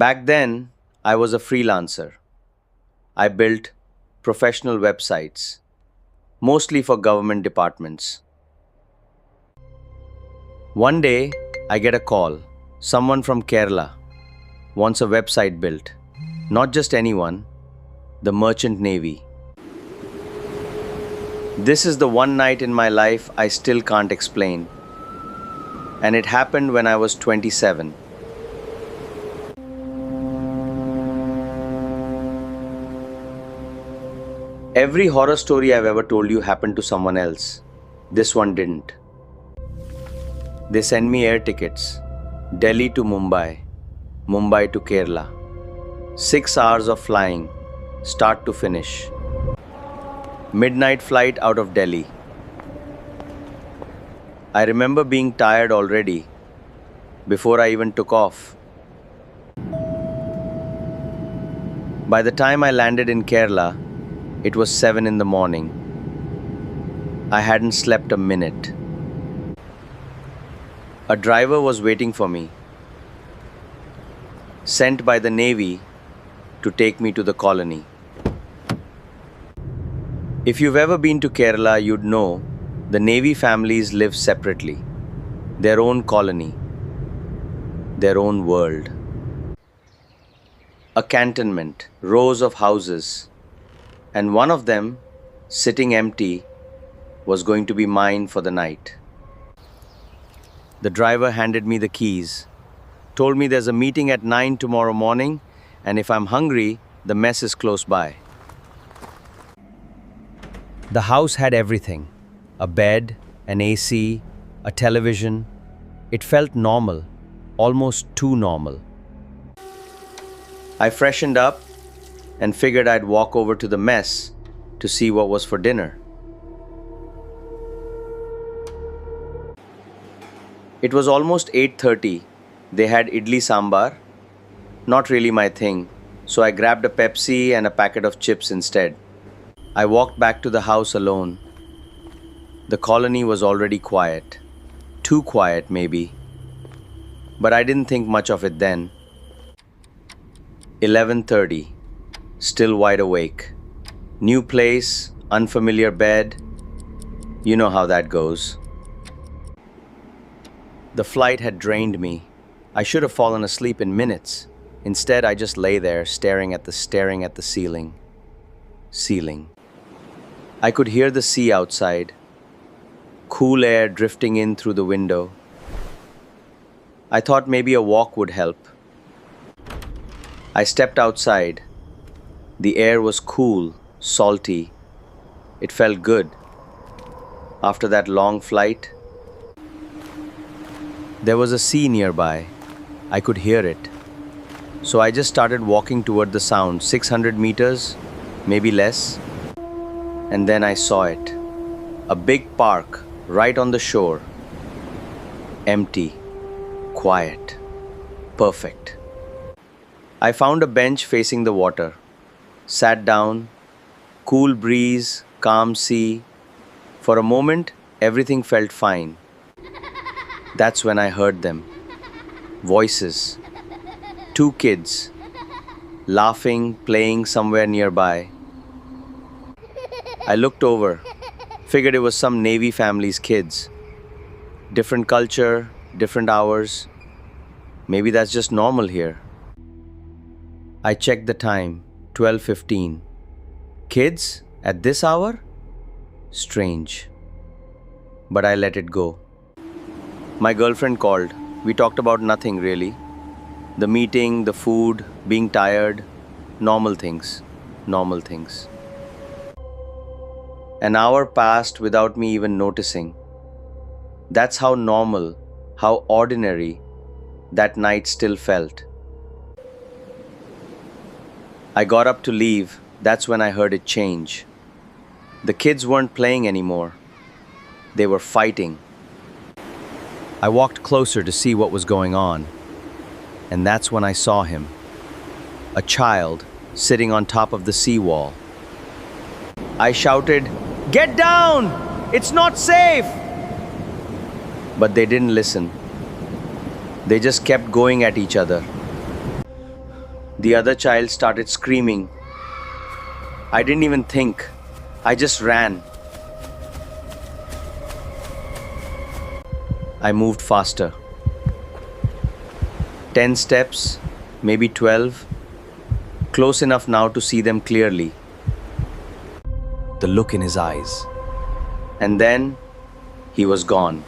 Back then, I was a freelancer. I built professional websites, mostly for government departments. One day, I get a call. Someone from Kerala wants a website built. Not just anyone, the Merchant Navy. This is the one night in my life I still can't explain. And it happened when I was 27. Every horror story I've ever told you happened to someone else. This one didn't. They sent me air tickets. Delhi to Mumbai, Mumbai to Kerala. 6 hours of flying, start to finish. Midnight flight out of Delhi. I remember being tired already before I even took off. By the time I landed in Kerala, it was 7 in the morning. I hadn't slept a minute. A driver was waiting for me, sent by the Navy to take me to the colony. If you've ever been to Kerala, you'd know the Navy families live separately, their own colony, their own world. A cantonment, rows of houses, and one of them, sitting empty, was going to be mine for the night. The driver handed me the keys, told me there's a meeting at 9 tomorrow morning, and if I'm hungry, the mess is close by. The house had everything: a bed, an AC, a television. It felt normal, almost too normal. I freshened up and figured I'd walk over to the mess to see what was for dinner. It was almost 8:30. They had idli sambar. Not really my thing, so I grabbed a Pepsi and a packet of chips instead. I walked back to the house alone. The colony was already quiet. Too quiet, maybe. But I didn't think much of it then. 11:30. Still wide awake. New place, unfamiliar bed. You know how that goes. The flight had drained me. I should have fallen asleep in minutes. Instead, I just lay there staring at the ceiling. I could hear the sea outside. Cool air drifting in through the window. I thought maybe a walk would help. I stepped outside. The air was cool, salty. It felt good. After that long flight, there was a sea nearby. I could hear it. So I just started walking toward the sound, 600 meters, maybe less. And then I saw it. A big park right on the shore. Empty, quiet, perfect. I found a bench facing the water. Sat down, cool breeze, calm sea. For a moment, everything felt fine. That's when I heard them. Voices. 2 kids. Laughing, playing somewhere nearby. I looked over. Figured it was some Navy family's kids. Different culture, different hours. Maybe that's just normal here. I checked the time. 12:15. Kids at this hour? Strange. But I let it go. My girlfriend called. We talked about nothing really. The meeting, the food, being tired. Normal things. Normal things. An hour passed without me even noticing. That's how normal, how ordinary that night still felt. I got up to leave. That's when I heard it change. The kids weren't playing anymore. They were fighting. I walked closer to see what was going on. And that's when I saw him. A child sitting on top of the seawall. I shouted, "Get down! It's not safe!" But they didn't listen. They just kept going at each other. The other child started screaming. I didn't even think. I just ran. I moved faster. 10 steps, maybe 12. Close enough now to see them clearly. The look in his eyes. And then he was gone.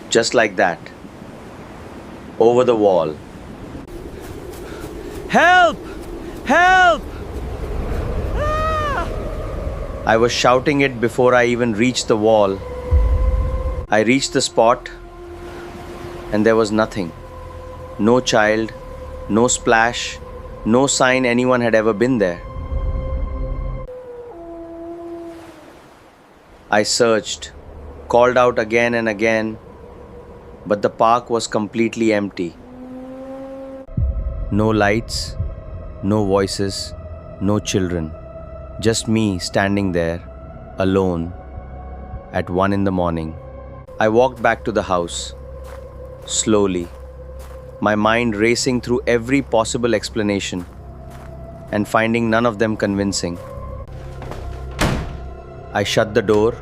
Just like that. Over the wall. Help! Help! Ah! I was shouting it before I even reached the wall. I reached the spot and there was nothing. No child, no splash, no sign anyone had ever been there. I searched, called out again and again, but the park was completely empty. No lights, no voices, no children. Just me standing there, alone, at 1 in the morning. I walked back to the house, slowly, my mind racing through every possible explanation and finding none of them convincing. I shut the door,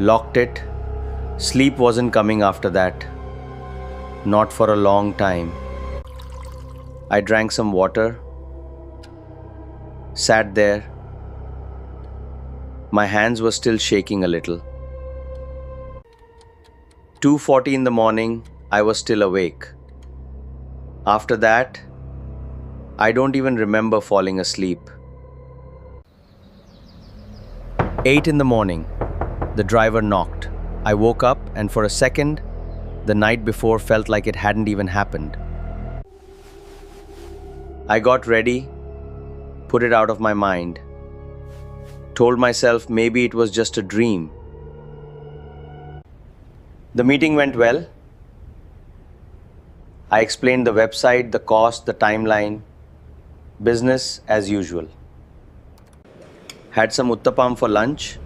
locked it. Sleep wasn't coming after that. Not for a long time. I drank some water, sat there. My hands were still shaking a little. 2:40 in the morning, I was still awake. After that, I don't even remember falling asleep. 8 in the morning, the driver knocked. I woke up and for a second, the night before felt like it hadn't even happened. I got ready, put it out of my mind. Told myself maybe it was just a dream. The meeting went well. I explained the website, the cost, the timeline. Business as usual. Had some uttapam for lunch.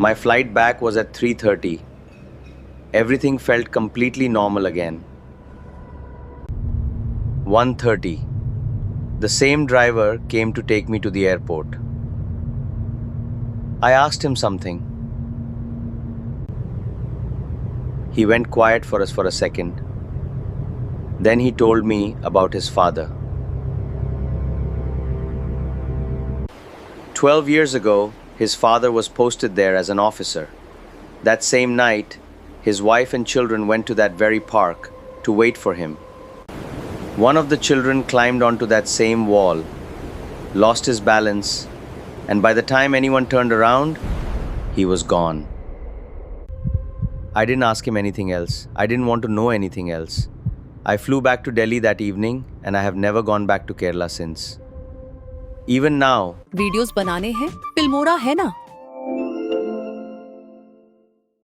My flight back was at 3:30. Everything felt completely normal again. 1:30. The same driver came to take me to the airport. I asked him something. He went quiet for us for a second. Then he told me about his father. 12 years ago, his father was posted there as an officer. That same night, his wife and children went to that very park to wait for him. One of the children climbed onto that same wall, lost his balance, and by the time anyone turned around, he was gone. I didn't ask him anything else. I didn't want to know anything else. I flew back to Delhi that evening and I have never gone back to Kerala since. Even now, videos बनाने हैं, Filmora है ना।